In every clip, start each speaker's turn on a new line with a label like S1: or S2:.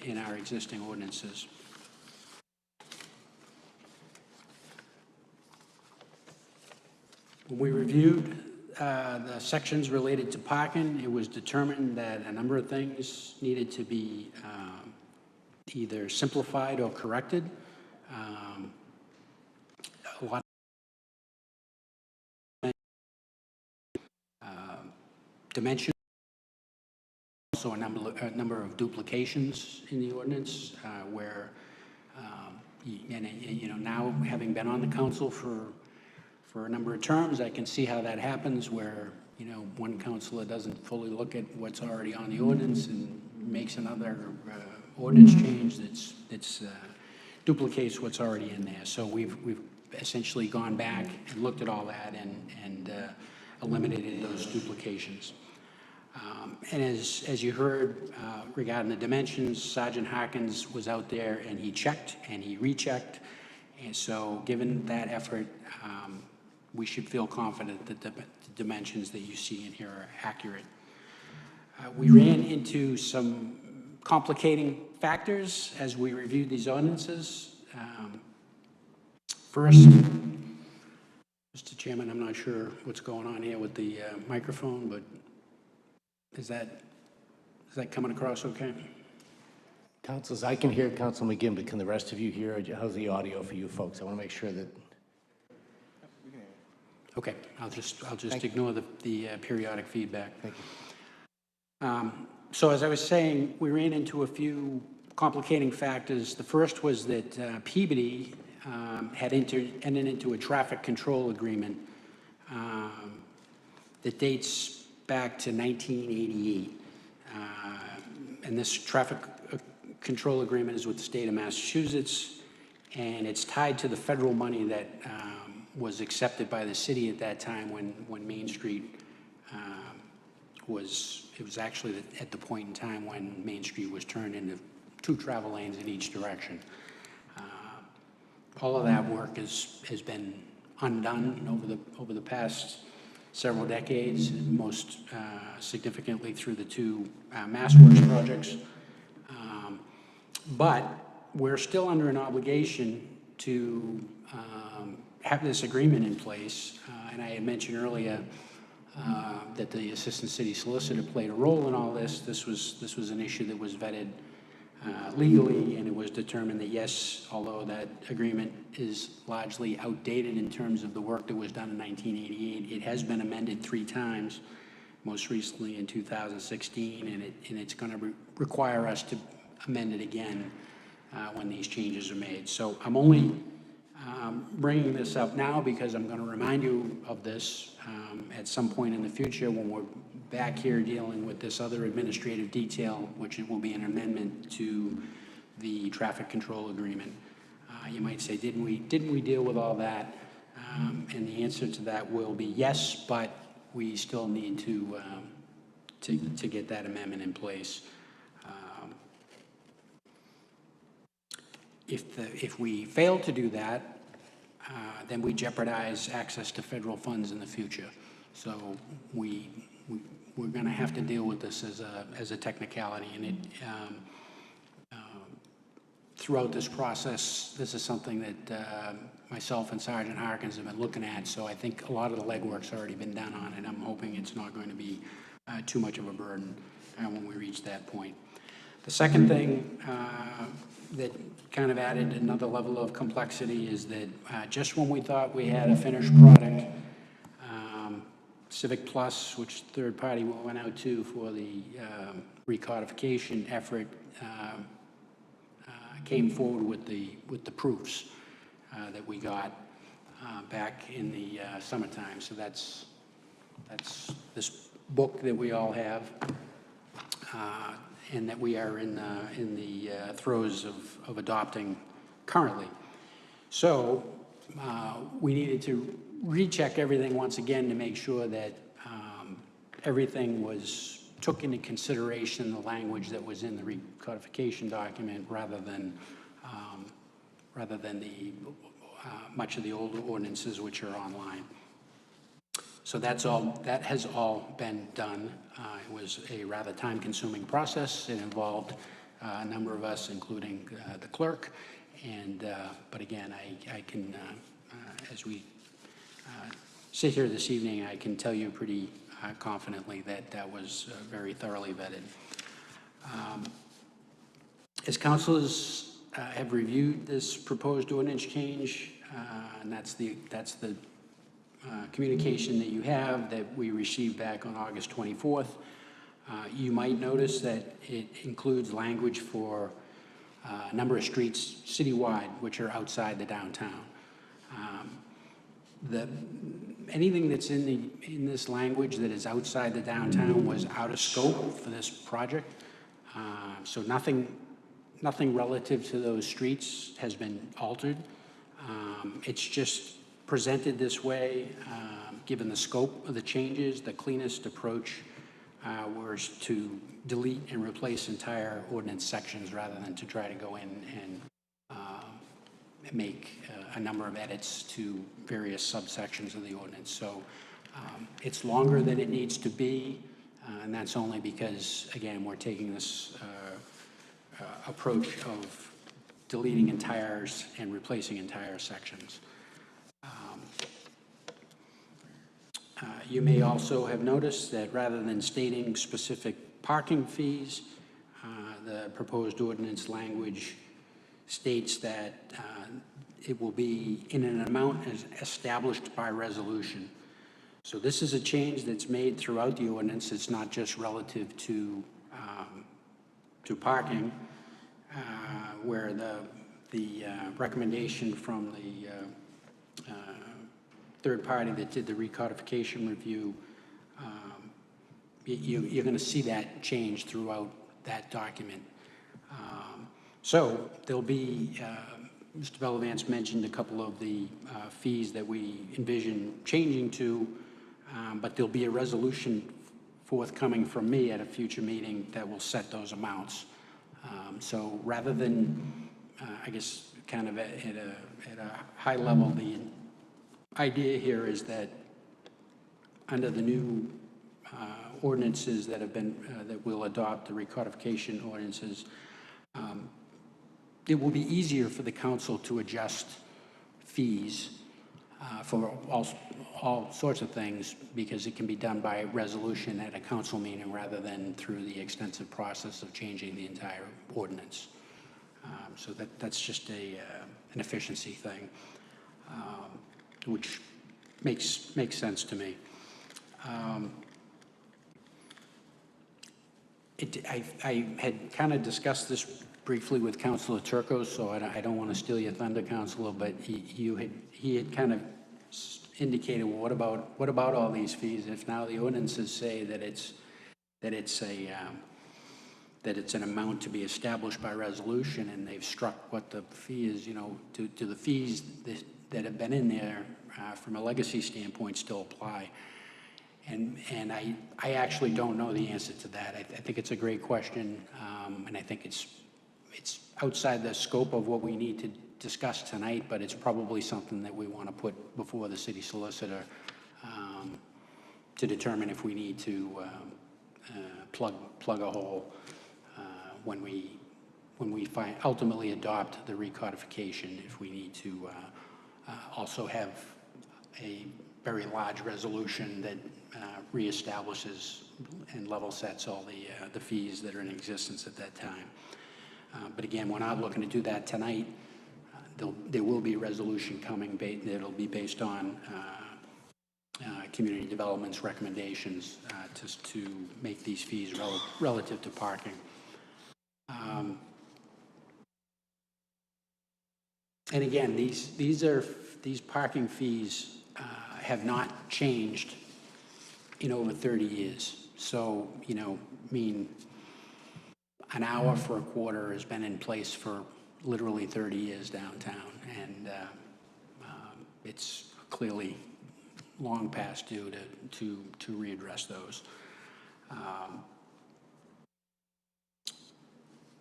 S1: in our existing ordinances. When we reviewed the sections related to parking, it was determined that a number of things needed to be either simplified or corrected. A lot of dimension, also a number of duplications in the ordinance where, you know, now having been on the council for a number of terms, I can see how that happens where, you know, one councilor doesn't fully look at what's already on the ordinance and makes another ordinance change that's duplicates what's already in there. So we've essentially gone back and looked at all that and eliminated those duplications. And as you heard regarding the dimensions, Sergeant Harkins was out there and he checked and he rechecked. And so given that effort, we should feel confident that the dimensions that you see in here are accurate. We ran into some complicating factors as we reviewed these ordinances. First, Mr. Chairman, I'm not sure what's going on here with the microphone, but is that coming across okay?
S2: Councilors, I can hear Council McGinn, but can the rest of you hear? How's the audio for you folks? I want to make sure that.
S1: Okay, I'll just ignore the periodic feedback.
S2: Thank you.
S1: So as I was saying, we ran into a few complicating factors. The first was that Peabody had entered into a traffic control agreement that dates back to 1988. And this traffic control agreement is with the state of Massachusetts, and it's tied to the federal money that was accepted by the city at that time when Main Street it was actually at the point in time when Main Street was turned into 2 travel lanes in each direction. All of that work has been undone over the past several decades, most significantly through the 2 MassWorks projects. But we're still under an obligation to have this agreement in place. And I had mentioned earlier that the Assistant City Solicitor played a role in all this. This was an issue that was vetted legally, and it was determined that yes, although that agreement is largely outdated in terms of the work that was done in 1988, it has been amended 3 times, most recently in 2016, and it's going to require us to amend it again when these changes are made. So I'm only bringing this up now because I'm going to remind you of this at some point in the future when we're back here dealing with this other administrative detail, which will be an amendment to the traffic control agreement. You might say, didn't we deal with all that? And the answer to that will be yes, but we still need to get that amendment in place. If we fail to do that, then we jeopardize access to federal funds in the future. So we're going to have to deal with this as a technicality, and throughout this process, this is something that myself and Sergeant Harkins have been looking at. So I think a lot of the legwork's already been done on it. I'm hoping it's not going to be too much of a burden when we reach that point. The second thing that kind of added another level of complexity is that just when we thought we had a finished product, Civic Plus, which third party went out to for the recodification effort, came forward with the proofs that we got back in the summertime. So that's this book that we all have, and that we are in the throes of adopting currently. So we needed to recheck everything once again to make sure that everything took into consideration the language that was in the recodification document rather than the much of the older ordinances which are online. So that has all been done. It was a rather time-consuming process. It involved a number of us, including the clerk. And, but again, I can, as we sit here this evening, I can tell you pretty confidently that that was very thoroughly vetted. As councilors have reviewed this proposed ordinance change, and that's the communication that you have that we received back on August 24th, you might notice that it includes language for a number of streets citywide which are outside the downtown. Anything that's in this language that is outside the downtown was out of scope for this project. So nothing relative to those streets has been altered. It's just presented this way, given the scope of the changes. The cleanest approach was to delete and replace entire ordinance sections rather than to try to go in and make a number of edits to various subsections of the ordinance. So it's longer than it needs to be, and that's only because, again, we're taking this approach of deleting entires and replacing entire sections. You may also have noticed that rather than stating specific parking fees, the proposed ordinance language states that it will be in an amount as established by resolution. So this is a change that's made throughout the ordinance. It's not just relative to parking, where the recommendation from the third party that did the recodification review, you're going to see that change throughout that document. So there'll be, Mr. Bellavance mentioned a couple of the fees that we envision changing to, but there'll be a resolution forthcoming from me at a future meeting that will set those amounts. So rather than, I guess, kind of at a high level, the idea here is that under the new ordinances that have been, that will adopt the recodification ordinances, it will be easier for the council to adjust fees for all sorts of things, because it can be done by resolution at a council meeting rather than through the extensive process of changing the entire ordinance. So that's just an efficiency thing, which makes sense to me. I had kind of discussed this briefly with Councilor Turco, so I don't want to steal your thunder, Councilor, but he had kind of indicated, well, what about all these fees? If now the ordinances say that it's an amount to be established by resolution, and they've struck what the fee is, do the fees that have been in there from a legacy standpoint still apply? And I actually don't know the answer to that. I think it's a great question, and I think it's outside the scope of what we need to discuss tonight, but it's probably something that we want to put before the city solicitor to determine if we need to plug a hole when we ultimately adopt the recodification, if we need to also have a very large resolution that reestablishes and level sets all the fees that are in existence at that time. But again, we're not looking to do that tonight. There will be a resolution coming that'll be based on community development's recommendations to make these fees relative to parking. And again, these parking fees have not changed in over 30 years. So, an hour for a quarter has been in place for literally 30 years downtown, and it's clearly long past due to readdress those.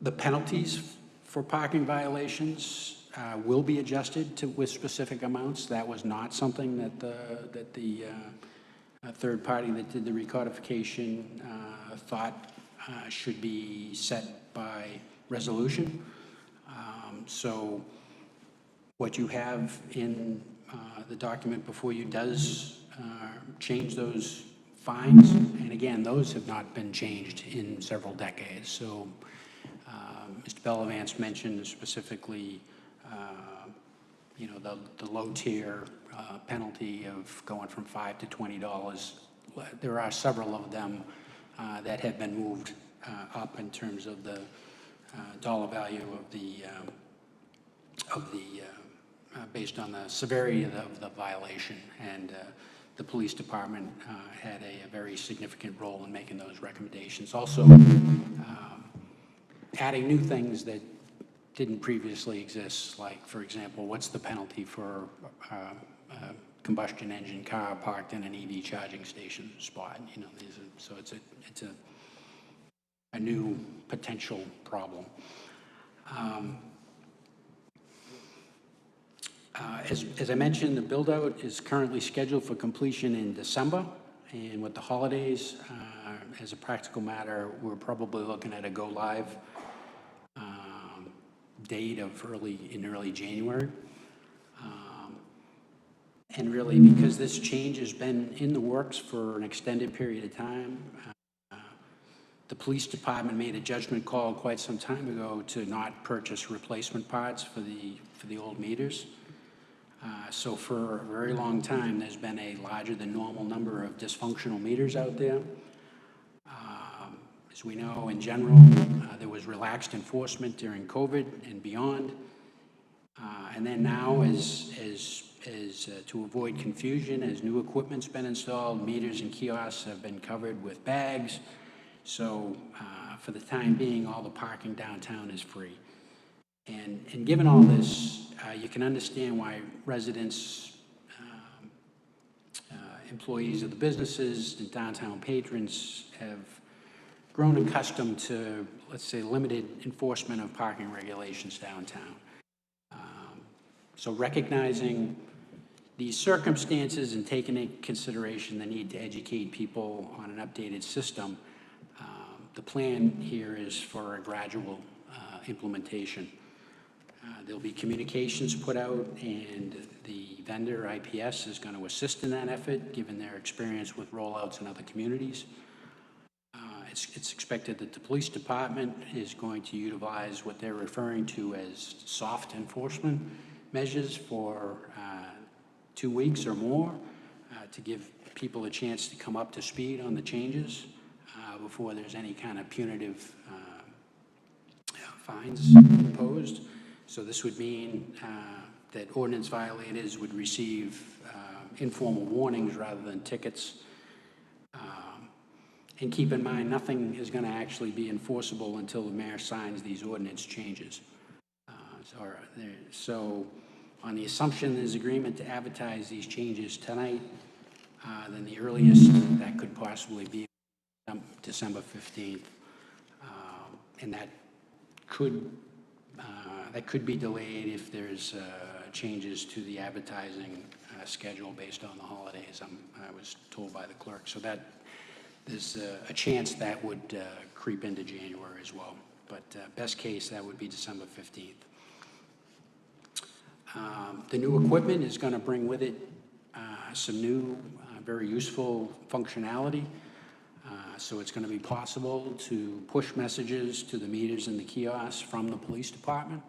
S1: The penalties for parking violations will be adjusted with specific amounts. That was not something that the third party that did the recodification thought should be set by resolution. So what you have in the document before you does change those fines. And again, those have not been changed in several decades. So Mr. Bellavance mentioned specifically, the low tier penalty of going from $5 to $20. There are several of them that have been moved up in terms of the dollar value of the based on the severity of the violation, and the police department had a very significant role in making those recommendations. Also, adding new things that didn't previously exist, like, for example, what's the penalty for a combustion engine car parked in an EV charging station spot? So it's a new potential problem. As I mentioned, the build-out is currently scheduled for completion in December, and with the holidays, as a practical matter, we're probably looking at a go-live date of early January. And really, because this change has been in the works for an extended period of time, the police department made a judgment call quite some time ago to not purchase replacement parts for the old meters. So for a very long time, there's been a larger than normal number of dysfunctional meters out there. As we know, in general, there was relaxed enforcement during COVID and beyond. And then now, as to avoid confusion, as new equipment's been installed, meters and kiosks have been covered with bags. So for the time being, all the parking downtown is free. And given all this, you can understand why residents, employees of the businesses, and downtown patrons have grown accustomed to, let's say, limited enforcement of parking regulations downtown. So recognizing these circumstances and taking into consideration the need to educate people on an updated system, the plan here is for a gradual implementation. There'll be communications put out, and the vendor, IPS, is going to assist in that effort, given their experience with rollouts in other communities. It's expected that the police department is going to utilize what they're referring to as soft enforcement measures for 2 weeks or more to give people a chance to come up to speed on the changes before there's any kind of punitive fines imposed. So this would mean that ordinance violators would receive informal warnings rather than tickets. And keep in mind, nothing is going to actually be enforceable until the mayor signs these ordinance changes. So on the assumption there's agreement to advertise these changes tonight, then the earliest that could possibly be December 15th. And that could be delayed if there's changes to the advertising schedule based on the holidays, I was told by the clerk. So that there's a chance that would creep into January as well. But best case, that would be December 15th. The new equipment is going to bring with it some new, very useful functionality. So it's going to be possible to push messages to the meters and the kiosks from the police department.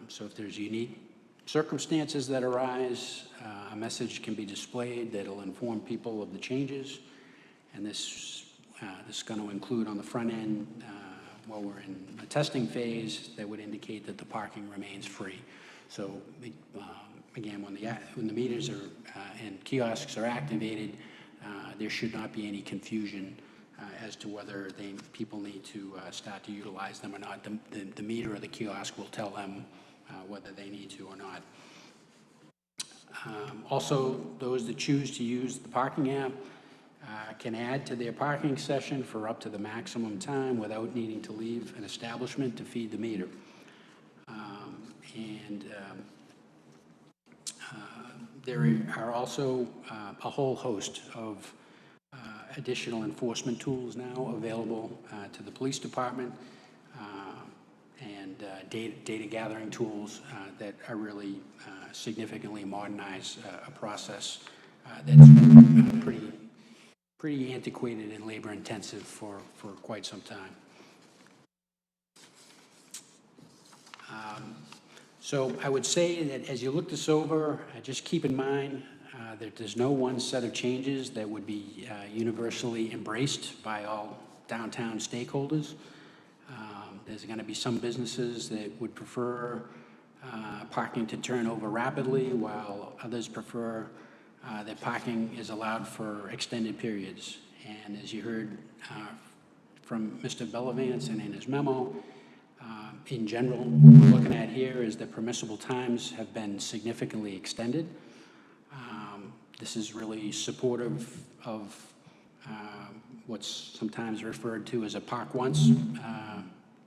S1: So if there's unique circumstances that arise, a message can be displayed that'll inform people of the changes. And this is going to include on the front end, while we're in a testing phase, that would indicate that the parking remains free. So again, when the meters are and kiosks are activated, there should not be any confusion as to whether people need to start to utilize them or not. The meter or the kiosk will tell them whether they need to or not. Also, those that choose to use the parking app can add to their parking session for up to the maximum time without needing to leave an establishment to feed the meter. There are also a whole host of additional enforcement tools now available to the police department. data gathering tools that are really significantly modernize a process that's pretty antiquated and labor intensive for quite some time. So I would say that as you look this over, just keep in mind that there's no one set of changes that would be universally embraced by all downtown stakeholders. There's going to be some businesses that would prefer parking to turn over rapidly, while others prefer that parking is allowed for extended periods. And as you heard from Mr. Bellavance and in his memo, in general, what we're looking at here is that permissible times have been significantly extended. This is really supportive of what's sometimes referred to as a park once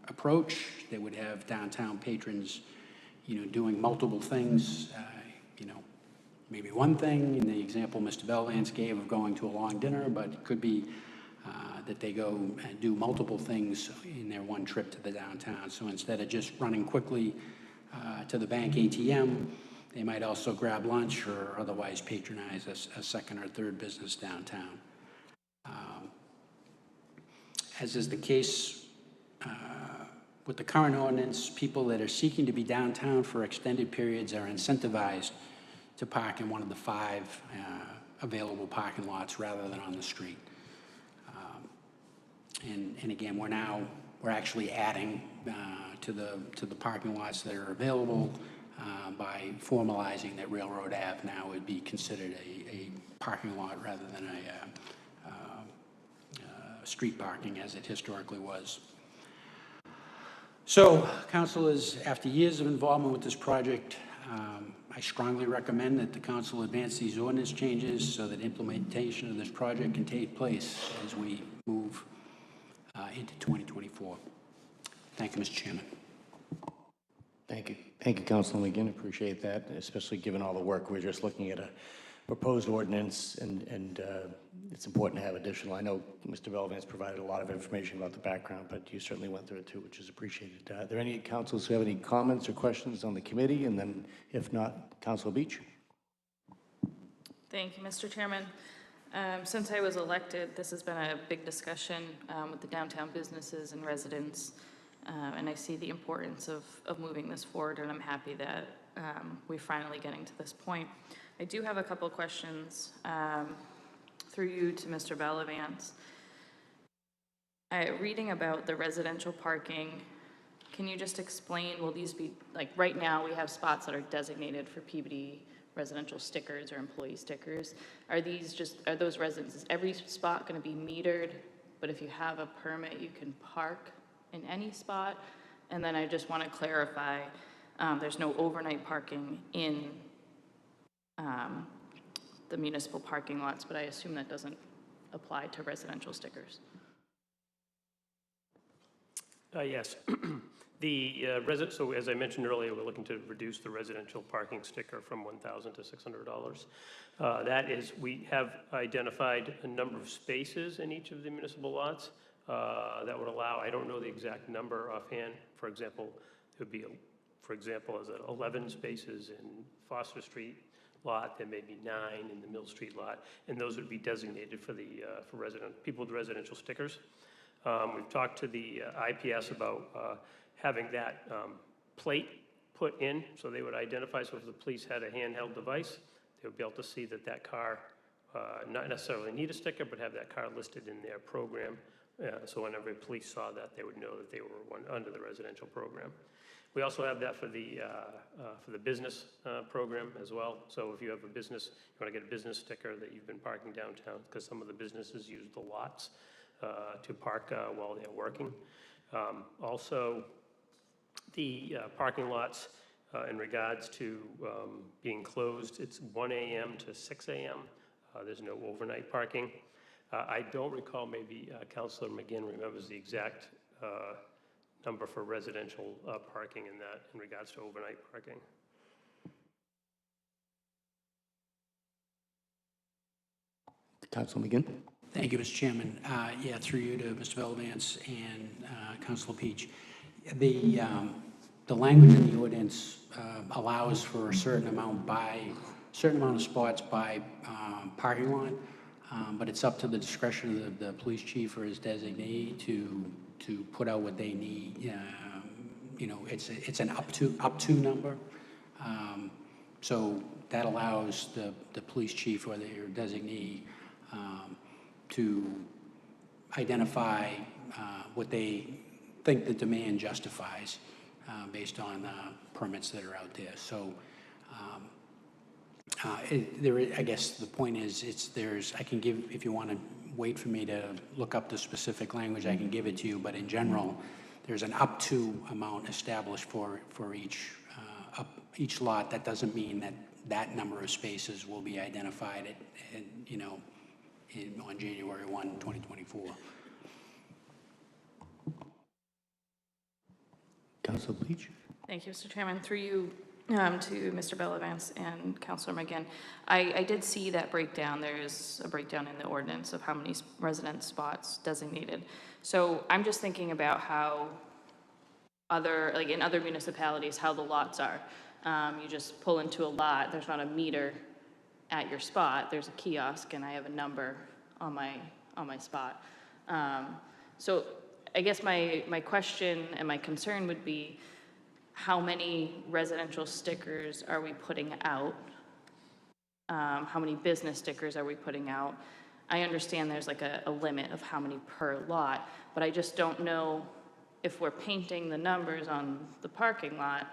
S1: approach that would have downtown patrons, doing multiple things, maybe one thing in the example Mr. Bellavance gave of going to a long dinner, but it could be that they go and do multiple things in their one trip to the downtown. So instead of just running quickly to the bank ATM, they might also grab lunch or otherwise patronize a second or third business downtown. As is the case with the current ordinance, people that are seeking to be downtown for extended periods are incentivized to park in one of the 5 available parking lots rather than on the street. And again, we're actually adding to the parking lots that are available by formalizing that Railroad Ave now would be considered a parking lot rather than a street parking as it historically was. So, councilors, after years of involvement with this project, I strongly recommend that the council advance these ordinance changes so that implementation of this project can take place as we move into 2024. Thank you, Mr. Chairman.
S2: Thank you. Thank you, Councilman McGinn. Appreciate that, especially given all the work. We're just looking at a proposed ordinance, and it's important to have additional. I know Mr. Bellavance provided a lot of information about the background, but you certainly went through it too, which is appreciated. Are there any councilors who have any comments or questions on the committee? And then, if not, Councilor Beach.
S3: Thank you, Mr. Chairman. Since I was elected, this has been a big discussion with the downtown businesses and residents, and I see the importance of moving this forward, and I'm happy that we're finally getting to this point. I do have a couple of questions through you to Mr. Bellavance. Reading about the residential parking, can you just explain, will these be, like right now we have spots that are designated for Peabody residential stickers or employee stickers. Are those residents, is every spot going to be metered, but if you have a permit, you can park in any spot? And then I just want to clarify, there's no overnight parking in the municipal parking lots, but I assume that doesn't apply to residential stickers.
S4: Yes. So as I mentioned earlier, we're looking to reduce the residential parking sticker from $1,000 to $600. That is, we have identified a number of spaces in each of the municipal lots that would allow, I don't know the exact number offhand. For example, it would be, for example, as 11 spaces in Foster Street lot, there may be 9 in the Mill Street lot, and those would be designated for people with residential stickers. We've talked to the IPS about having that plate put in, so they would identify, so if the police had a handheld device, they would be able to see that car, not necessarily need a sticker, but have that car listed in their program. So whenever police saw that, they would know that they were under the residential program. We also have that for the business program as well. So if you have a business, you want to get a business sticker that you've been parking downtown, because some of the businesses use the lots to park while they're working. Also, the parking lots in regards to being closed, it's 1 a.m. to 6 a.m. There's no overnight parking. I don't recall, maybe Councilor McGinn remembers the exact number for residential parking in regards to overnight parking.
S2: Councilor McGinn.
S1: Thank you, Mr. Chairman. Yeah, through you to Mr. Bellavance and Councilor Peach. the language in the ordinance allows for a certain amount of spots by parking lot, but it's up to the discretion of the police chief or his designee to put out what they need. You know, it's an up to number. So that allows the police chief or their designee to identify what they think the demand justifies based on permits that are out there. So I guess the point is, I can give, if you want to wait for me to look up the specific language, I can give it to you, but in general, there's an up to amount established for each lot. That doesn't mean that number of spaces will be identified on January 1, 2024.
S2: Council Beach?
S3: Thank you, Mr. Chairman. Through you to Mr. Bellavance and Councilor McGinn. I did see that breakdown. There is a breakdown in the ordinance of how many resident spots designated. So I'm just thinking about how in other municipalities, how the lots are. You just pull into a lot, there's not a meter at your spot, there's a kiosk, and I have a number on my spot. So I guess my question and my concern would be, how many residential stickers are we putting out? How many business stickers are we putting out? I understand there's like a limit of how many per lot, but I just don't know if we're painting the numbers on the parking lot.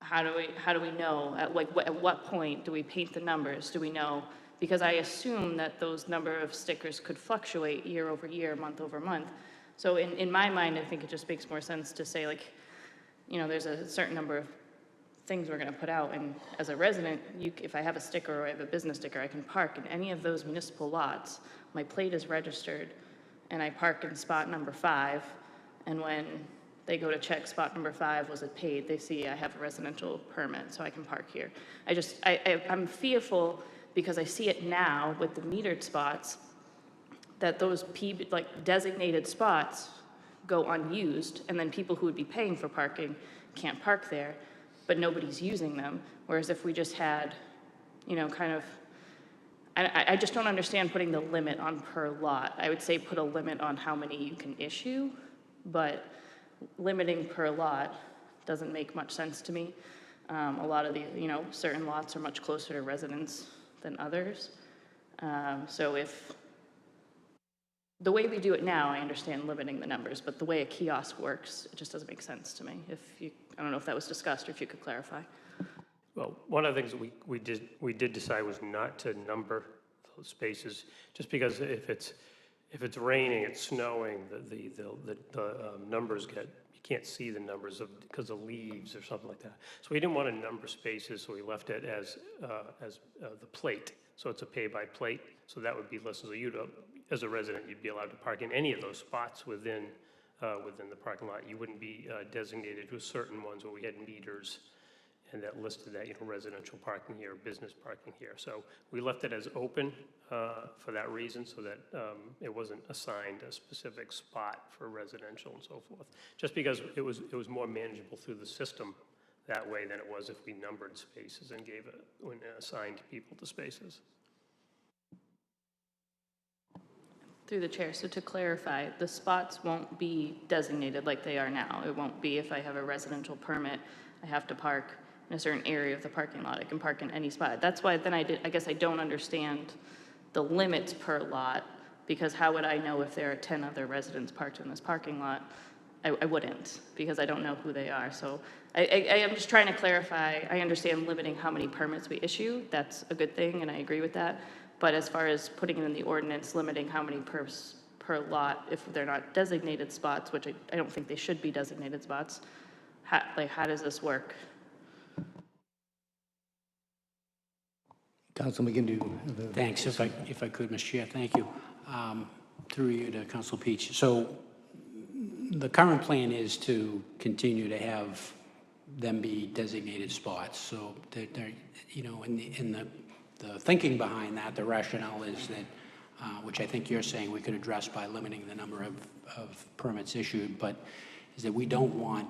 S3: How do we know at what point do we paint the numbers? Do we know? Because I assume that those number of stickers could fluctuate year over year, month over month. So in my mind, I think it just makes more sense to say, like, you know, there's a certain number of things we're going to put out, and as a resident, if I have a sticker or I have a business sticker, I can park in any of those municipal lots. My plate is registered, and I park in spot number 5, and when they go to check spot number 5, was it paid, they see I have a residential permit, so I can park here. I'm fearful, because I see it now with the metered spots, that those designated spots go unused, and then people who would be paying for parking can't park there, but nobody's using them. Whereas if we just had, I just don't understand putting the limit on per lot. I would say put a limit on how many you can issue, but limiting per lot doesn't make much sense to me. A lot of the, certain lots are much closer to residents than others. So if the way we do it now, I understand limiting the numbers, but the way a kiosk works, it just doesn't make sense to me. I don't know if that was discussed or if you could clarify.
S4: Well, one of the things we did decide was not to number those spaces, just because if it's raining, it's snowing, the numbers you can't see the numbers because of leaves or something like that. So we didn't want to number spaces, so we left it as the plate. So it's a pay by plate. So that would be listed. So as a resident, you'd be allowed to park in any of those spots within the parking lot. You wouldn't be designated to certain ones where we had meters and that listed that, residential parking here, business parking here. So we left it as open for that reason, so that it wasn't assigned a specific spot for residential and so forth. Just because it was more manageable through the system that way than it was if we numbered spaces and assigned people to spaces.
S3: Through the chair, so to clarify, the spots won't be designated like they are now. It won't be if I have a residential permit, I have to park in a certain area of the parking lot. I can park in any spot. That's why then I guess I don't understand the limits per lot, because how would I know if there are 10 other residents parked in this parking lot? I wouldn't, because I don't know who they are. So I am just trying to clarify. I understand limiting how many permits we issue. That's a good thing, and I agree with that. But as far as putting it in the ordinance, limiting how many per lot, if they're not designated spots, which I don't think they should be designated spots, how does this work?
S2: Council McGinn, do you have a-
S1: Thanks. If I could, Mr. Chair, thank you. Through you to Council Peach. So the current plan is to continue to have them be designated spots. So they're in the thinking behind that, the rationale is that, which I think you're saying we could address by limiting the number of permits issued, but is that we don't want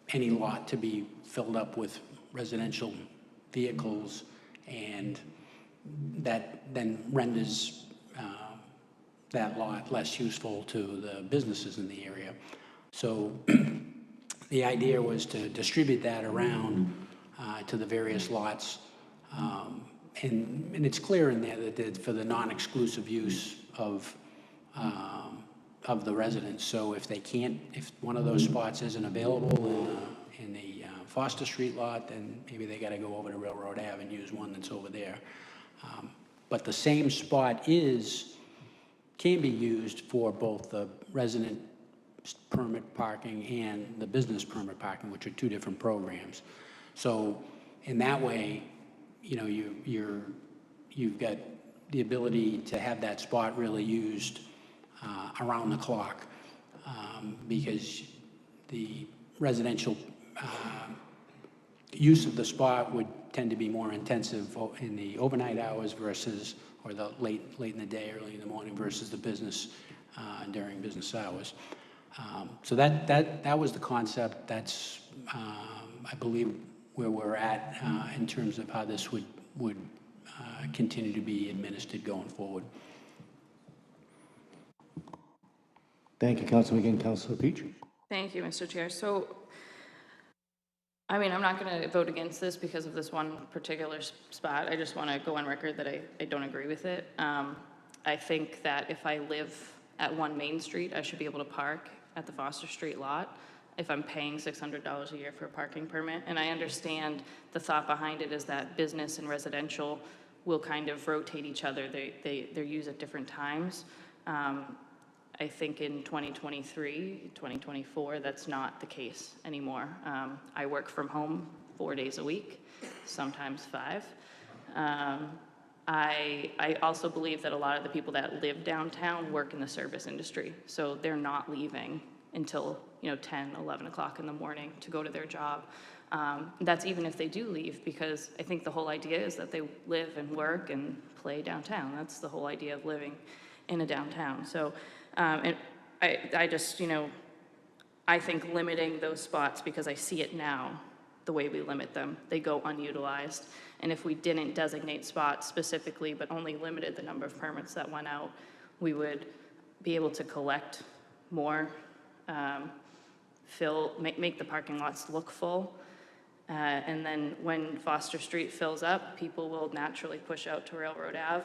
S1: any lot to be filled up with residential vehicles, and that then renders that lot less useful to the businesses in the area. So the idea was to distribute that around to the various lots. And it's clear in there that for the non-exclusive use of the residents. So if they can't, if one of those spots isn't available in the Foster Street lot, then maybe they got to go over to Railroad Ave and use one that's over there. But the same spot can be used for both the resident permit parking and the business permit parking, which are two different programs. So in that way, you know, you've got the ability to have that spot really used around the clock, because the residential use of the spot would tend to be more intensive in the overnight hours versus, or the late in the day, early in the morning versus the business during business hours. So that was the concept. That's, I believe, where we're at in terms of how this would continue to be administered going forward.
S2: Thank you, Councilman McGinn. Councilor Peach?
S3: Thank you, Mr. Chair. So, I mean, I'm not going to vote against this because of this one particular spot. I just want to go on record that I don't agree with it. I think that if I live at 1 Main Street, I should be able to park at the Foster Street lot if I'm paying $600 a year for a parking permit. And I understand the thought behind it is that business and residential will kind of rotate each other. They're used at different times. I think in 2023, 2024, that's not the case anymore. I work from home 4 days a week, sometimes 5. I also believe that a lot of the people that live downtown work in the service industry, so they're not leaving until 10, 11 o'clock in the morning to go to their job. That's even if they do leave, because I think the whole idea is that they live and work and play downtown. That's the whole idea of living in a downtown. So, and I just, I think limiting those spots, because I see it now, the way we limit them, they go unutilized. And if we didn't designate spots specifically, but only limited the number of permits that went out, we would be able to collect more, make the parking lots look full. And then when Foster Street fills up, people will naturally push out to Railroad Ave.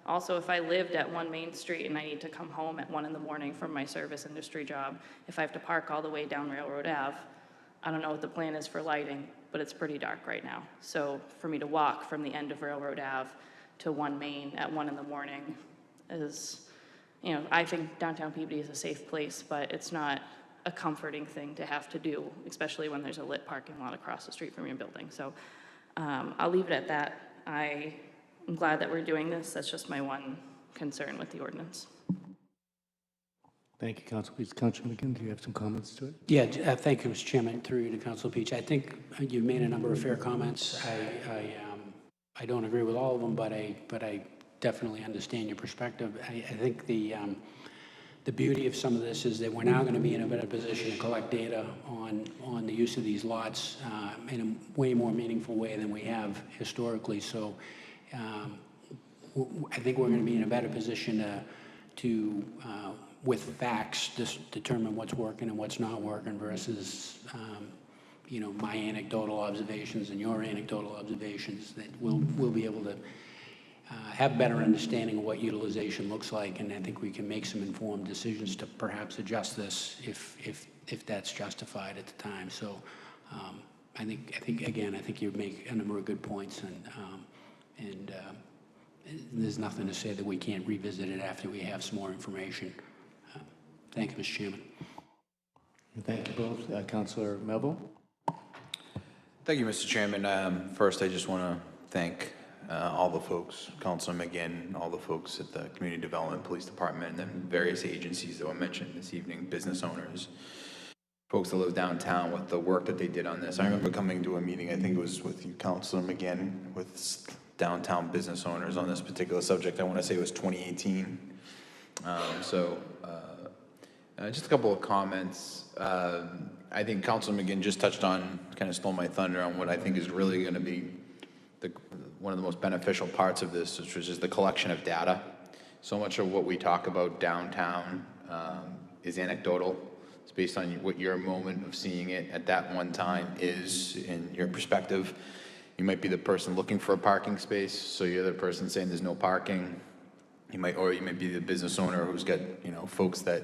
S3: Also, if I lived at 1 Main Street and I need to come home at 1 in the morning from my service industry job, if I have to park all the way down Railroad Ave, I don't know what the plan is for lighting, but it's pretty dark right now. So for me to walk from the end of Railroad Ave to 1 Main at 1 in the morning is, I think downtown Peabody is a safe place, but it's not a comforting thing to have to do, especially when there's a lit parking lot across the street from your building. So I'll leave it at that. I'm glad that we're doing this. That's just my one concern with the ordinance.
S2: Thank you, Council. Please, Councilor McGinn, do you have some comments to it?
S1: Yeah, thank you, Mr. Chairman, through you to Councilor Peach. I think you've made a number of fair comments. I don't agree with all of them, but I definitely understand your perspective. I think the beauty of some of this is that we're now going to be in a better position to collect data on the use of these lots in a way more meaningful way than we have historically. So I think we're going to be in a better position to with facts, just determine what's working and what's not working versus, my anecdotal observations and your anecdotal observations. That we'll be able to have better understanding of what utilization looks like, and I think we can make some informed decisions to perhaps adjust this if that's justified at the time. So I think you make a number of good points, and there's nothing to say that we can't revisit it after we have some more information. Thank you, Mr. Chairman.
S2: Thank you both. Councilor Melville?
S5: Thank you, Mr. Chairman. First, I just want to thank all the folks, Councilor McGinn, all the folks at the Community Development Police Department, and then various agencies that were mentioned this evening, business owners, folks that live downtown, with the work that they did on this. I remember coming to a meeting, I think it was with you, Councilor McGinn, with downtown business owners on this particular subject. I want to say it was 2018. Just a couple of comments. I think Councilman McGinn just touched on, kind of stole my thunder on what I think is really going to be one of the most beneficial parts of this, which is the collection of data. So much of what we talk about downtown is anecdotal. It's based on what your moment of seeing it at that one time is in your perspective. You might be the person looking for a parking space, so you're the person saying there's no parking. You might be the business owner who's got, folks that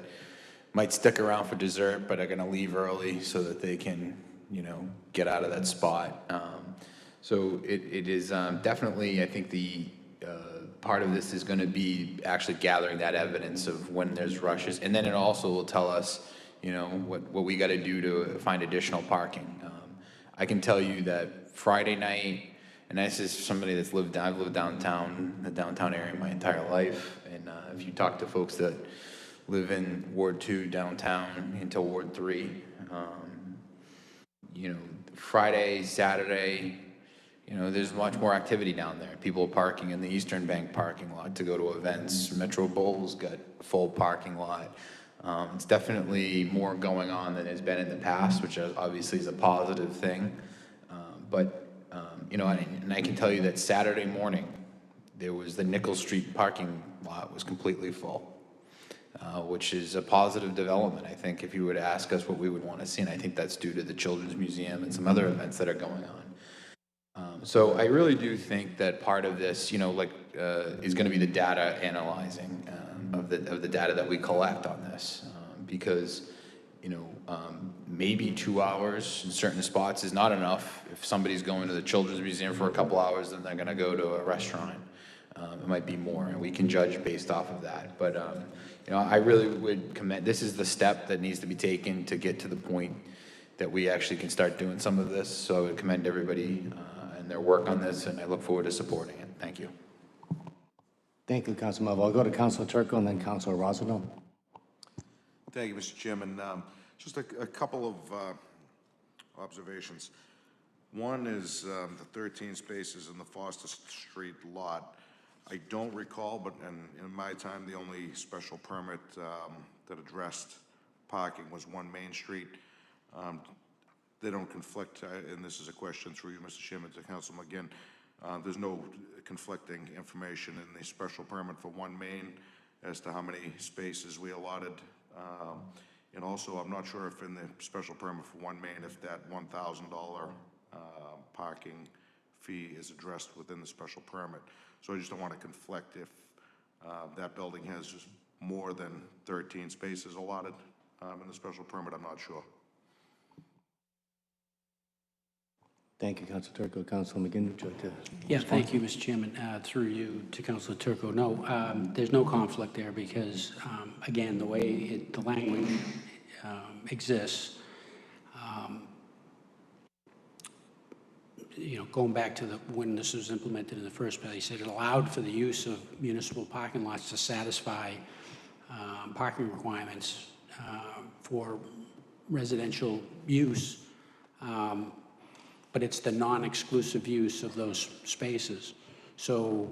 S5: might stick around for dessert but are going to leave early so that they can, get out of that spot. So it is definitely, I think the part of this is going to be actually gathering that evidence of when there's rushes, and then it also will tell us, what we got to do to find additional parking. I can tell you that Friday night, and this is somebody I've lived downtown, the downtown area my entire life, and if you talk to folks that live in Ward 2 downtown into Ward 3, Friday, Saturday, there's much more activity down there. People are parking in the Eastern Bank parking lot to go to events. Metro Bowl's got a full parking lot. It's definitely more going on than has been in the past, which obviously is a positive thing. And I can tell you that Saturday morning, there was the Nichols Street parking lot was completely full, which is a positive development. I think if you would ask us what we would want to see, and I think that's due to the Children's Museum and some other events that are going on. So I really do think that part of this, is going to be the data analyzing of the data that we collect on this, because maybe 2 hours in certain spots is not enough. If somebody's going to the Children's Museum for a couple hours, then they're going to go to a restaurant. It might be more, and we can judge based off of that. But I really would commend. This is the step that needs to be taken to get to the point that we actually can start doing some of this. So I would commend everybody and their work on this, and I look forward to supporting it. Thank you.
S2: Thank you, Councilor Melville. I'll go to Councilor Turco and then Councilor Rosendahl.
S6: Thank you, Mr. Chairman. Just a couple of observations. One is the 13 spaces in the Foster Street lot. I don't recall, but in my time, the only special permit that addressed parking was 1 Main Street. They don't conflict, and this is a question through you, Mr. Chairman, to Councilman McGinn. There's no conflicting information in the special permit for 1 Main as to how many spaces we allotted. And also, I'm not sure if in the special permit for 1 Main, if that $1,000 parking fee is addressed within the special permit. So I just don't want to conflict if that building has just more than 13 spaces allotted in the special permit. I'm not sure.
S2: Thank you, Councilor Turco. Councilor McGinn, would you like to
S1: Yeah, thank you, Mr. Chairman. Through you to Councilor Turco. No, there's no conflict there because, again, the way the language exists, going back to when this was implemented in the first place, it allowed for the use of municipal parking lots to satisfy parking requirements for residential use. But it's the non-exclusive use of those spaces. So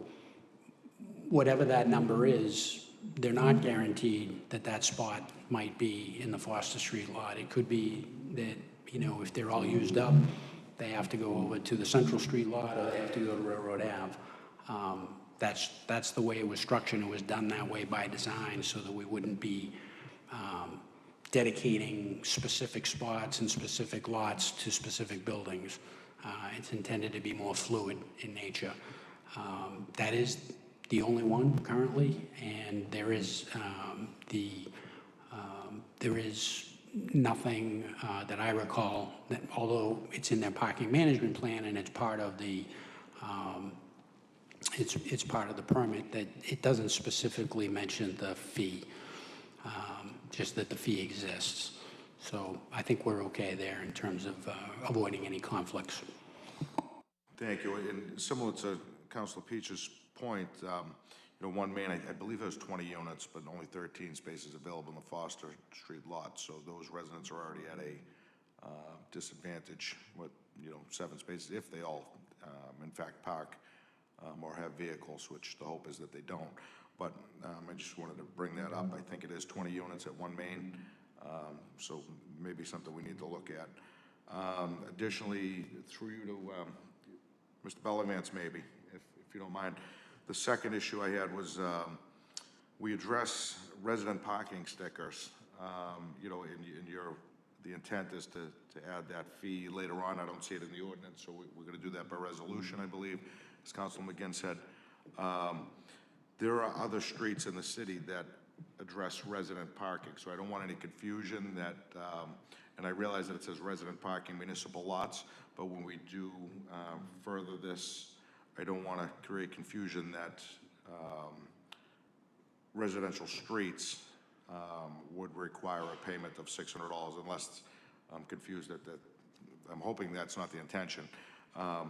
S1: whatever that number is, they're not guaranteed that that spot might be in the Foster Street lot. It could be that, if they're all used up, they have to go over to the Central Street lot or they have to go to Railroad Ave. That's the way it was structured. It was done that way by design so that we wouldn't be dedicating specific spots and specific lots to specific buildings. It's intended to be more fluid in nature. That is the only one currently, and there is nothing that I recall that, although it's in their parking management plan and it's part of the it's part of the permit, that it doesn't specifically mention the fee. Just that the fee exists. So I think we're okay there in terms of avoiding any conflicts.
S6: Thank you. And similar to Councilor Peach's point, 1 Main, I believe has 20 units, but only 13 spaces available in the Foster Street lot. So those residents are already at a disadvantage with, 7 spaces, if they all, in fact, park or have vehicles, which the hope is that they don't. But I just wanted to bring that up. I think it is 20 units at 1 Main. So maybe something we need to look at. Additionally, through you to Mr. Bellavance, maybe, if you don't mind. The second issue I had was we address resident parking stickers. You know, in your, the intent is to add that fee later on. I don't see it in the ordinance, so we're going to do that by resolution, I believe, as Councilman McGinn said. There are other streets in the city that address resident parking, so I don't want any confusion that, and I realize that it says resident parking municipal lots, but when we do further this, I don't want to create confusion that residential streets would require a payment of $600 unless I'm confused that I'm hoping that's not the intention. I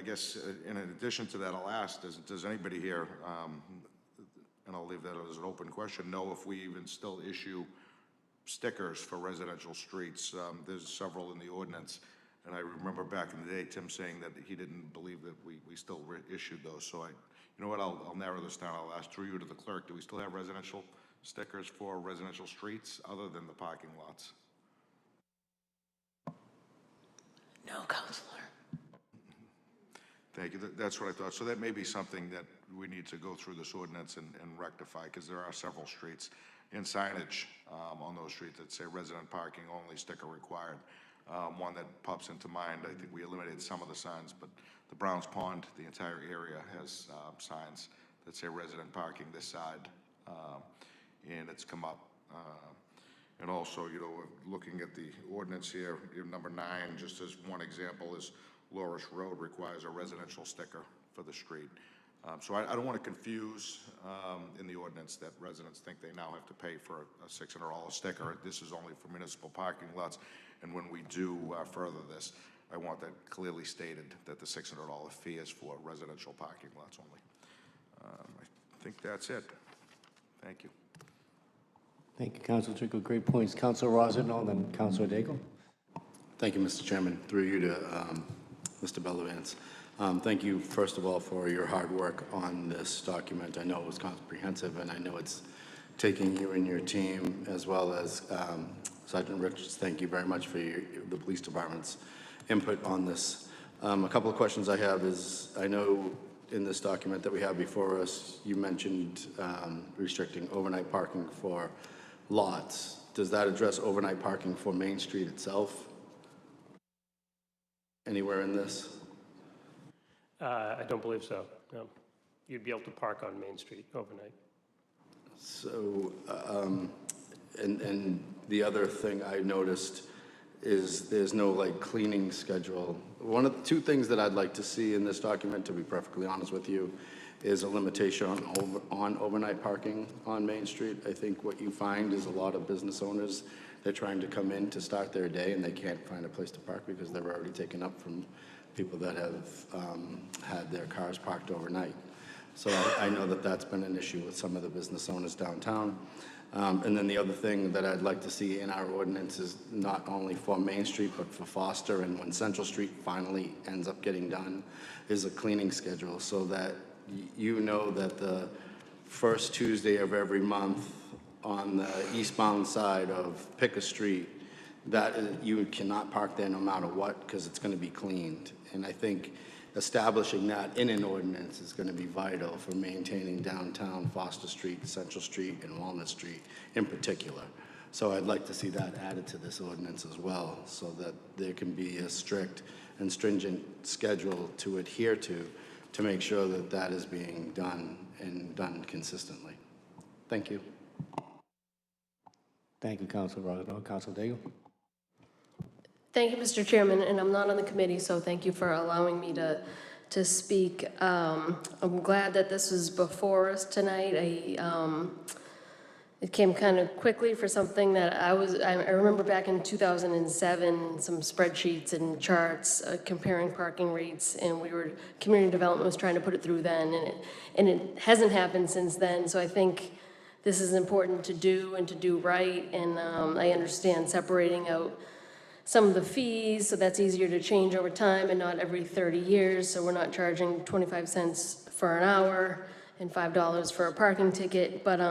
S6: guess, in addition to that, I'll ask, does anybody here, and I'll leave that as an open question, know if we even still issue stickers for residential streets? There's several in the ordinance, and I remember back in the day, Tim saying that he didn't believe that we still issued those. So you know what, I'll narrow this down. I'll ask through you to the clerk, do we still have residential stickers for residential streets other than the parking lots?
S3: No, Counselor.
S6: Thank you. That's what I thought. So that may be something that we need to go through this ordinance and rectify, because there are several streets and signage on those streets that say resident parking only, sticker required. One that pops into mind, I think we eliminated some of the signs, but the Browns Pond, the entire area has signs that say resident parking this side, and it's come up. And also, you know, looking at the ordinance here, number 9, just as one example, is Loris Road requires a residential sticker for the street. So I don't want to confuse in the ordinance that residents think they now have to pay for a $600 sticker. This is only for municipal parking lots. And when we do further this, I want that clearly stated that the $600 fee is for residential parking lots only. I think that's it. Thank you.
S2: Thank you, Councilor Trickle. Great points. Councilor Rosano, then Councilor Daigle.
S7: Thank you, Mr. Chairman. Through you to Mr. Bellavance. Thank you, first of all, for your hard work on this document. I know it was comprehensive, and I know it's taking you and your team, as well as Sergeant Richards. Thank you very much for the police department's input on this. A couple of questions I have is, I know in this document that we have before us, you mentioned restricting overnight parking for lots. Does that address overnight parking for Main Street itself? Anywhere in this?
S4: I don't believe so, no. You'd be able to park on Main Street overnight.
S7: So, and the other thing I noticed is there's no like cleaning schedule. One of the 2 things that I'd like to see in this document, to be perfectly honest with you, is a limitation on overnight parking on Main Street. I think what you find is a lot of business owners, they're trying to come in to start their day and they can't find a place to park because they're already taken up from people that have had their cars parked overnight. So I know that that's been an issue with some of the business owners downtown. And then the other thing that I'd like to see in our ordinance is not only for Main Street, but for Foster, and when Central Street finally ends up getting done, is a cleaning schedule so that you know that the first Tuesday of every month on the eastbound side of Picker Street, that you cannot park there no matter what, because it's going to be cleaned. And I think establishing that in an ordinance is going to be vital for maintaining downtown Foster Street, Central Street, and Walnut Street in particular. So I'd like to see that added to this ordinance as well, so that there can be a strict and stringent schedule to adhere to make sure that that is being done and done consistently. Thank you.
S2: Thank you, Councilor Rosano. Councilor Daigle.
S8: Thank you, Mr. Chairman, and I'm not on the committee, so thank you for allowing me to speak. I'm glad that this was before us tonight. It came kind of quickly for something that I remember back in 2007, some spreadsheets and charts comparing parking rates, and community development was trying to put it through then, and it hasn't happened since then, so I think this is important to do and to do right, and I understand separating out some of the fees, so that's easier to change over time and not every 30 years, so we're not charging 25 cents for an hour and $5 for a parking ticket, but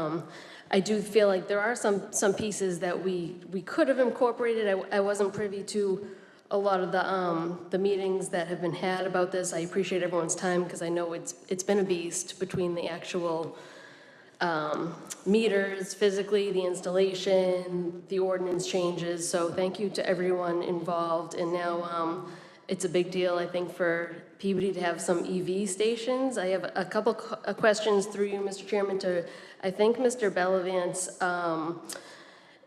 S8: I do feel like there are some pieces that we could have incorporated. I wasn't privy to a lot of the meetings that have been had about this. I appreciate everyone's time because I know it's been a beast between the actual meters physically, the installation, the ordinance changes. So thank you to everyone involved. And now it's a big deal, I think, for Peabody to have some EV stations. I have a couple questions through you, Mr. Chairman, to, I think, Mr. Bellavance.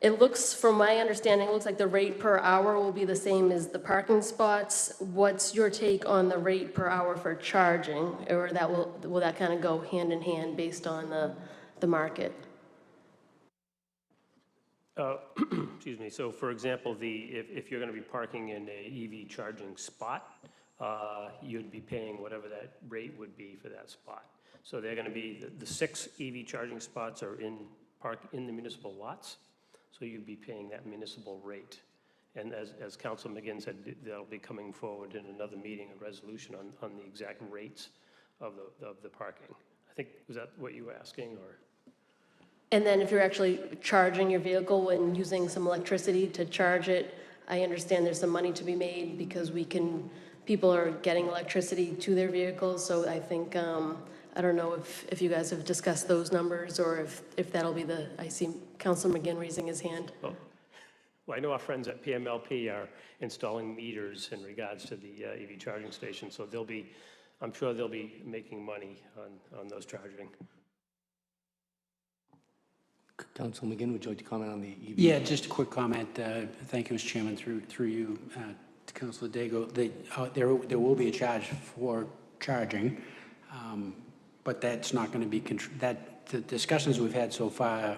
S8: It looks, from my understanding, it looks like the rate per hour will be the same as the parking spots. What's your take on the rate per hour for charging? Or that will that kind of go hand in hand based on the market?
S4: Excuse me, so for example, if you're gonna be parking in a EV charging spot, you'd be paying whatever that rate would be for that spot. So they're gonna be, the 6 EV charging spots are in the municipal lots, so you'd be paying that municipal rate. And as Council McGinn said, they'll be coming forward in another meeting, a resolution on the exact rates of the parking. I think, was that what you were asking, or?
S8: And then if you're actually charging your vehicle and using some electricity to charge it, I understand there's some money to be made because people are getting electricity to their vehicles. So I think, I don't know if you guys have discussed those numbers or if that'll be I see Councilor McGinn raising his hand.
S4: Well, I know our friends at PMLP are installing meters in regards to the EV charging station, so I'm sure they'll be making money on those charging.
S2: Council McGinn, would you like to comment on the EV?
S1: Yeah, just a quick comment. Thank you, Mr. Chairman, through you to Councilor Daigle. There will be a charge for charging, but that's not going to be, the discussions we've had so far,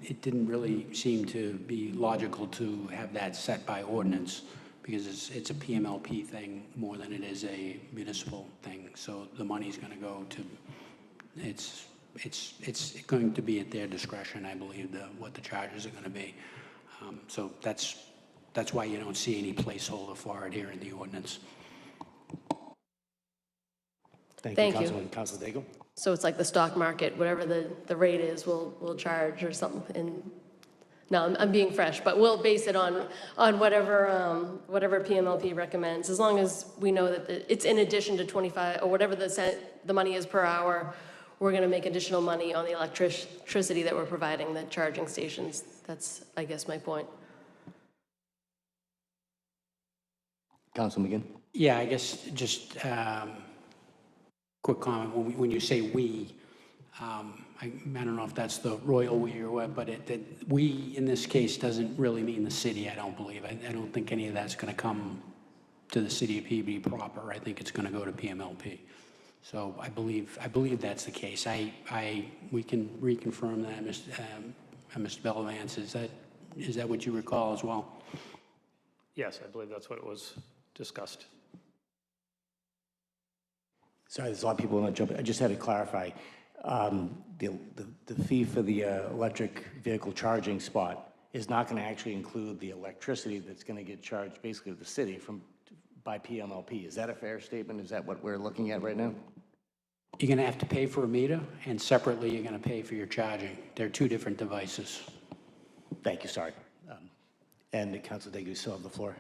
S1: it didn't really seem to be logical to have that set by ordinance because it's a PMLP thing more than it is a municipal thing. So the money's going to go to, it's going to be at their discretion, I believe, what the charges are going to be. So that's why you don't see any placeholder for it here in the ordinance.
S8: Thank you.
S2: Councilman, Councilor Daigle?
S8: So it's like the stock market, whatever the rate is, we'll charge or something. And no, I'm being fresh, but we'll base it on whatever PMLP recommends, as long as we know that it's in addition to 25 or whatever the money is per hour. We're going to make additional money on the electricity that we're providing the charging stations. That's, I guess, my point.
S2: Council McGinn?
S1: Yeah, I guess just quick comment. When you say we, I don't know if that's the royal we or what, but we in this case doesn't really mean the city, I don't believe. I don't think any of that's going to come to the city of Peabody proper. I think it's going to go to PMLP. So I believe that's the case. We can reconfirm that, Mr. Bellavance. Is that what you recall as well?
S4: Yes, I believe that's what it was discussed.
S2: Sorry, there's a lot of people want to jump in. I just had to clarify. The fee for the electric vehicle charging spot is not going to actually include the electricity that's going to get charged basically to the city by PMLP. Is that a fair statement? Is that what we're looking at right now?
S1: You're going to have to pay for a meter, and separately you're going to pay for your charging. They're two different devices.
S2: Thank you, sorry. And Councilor Daigle, you still have the floor.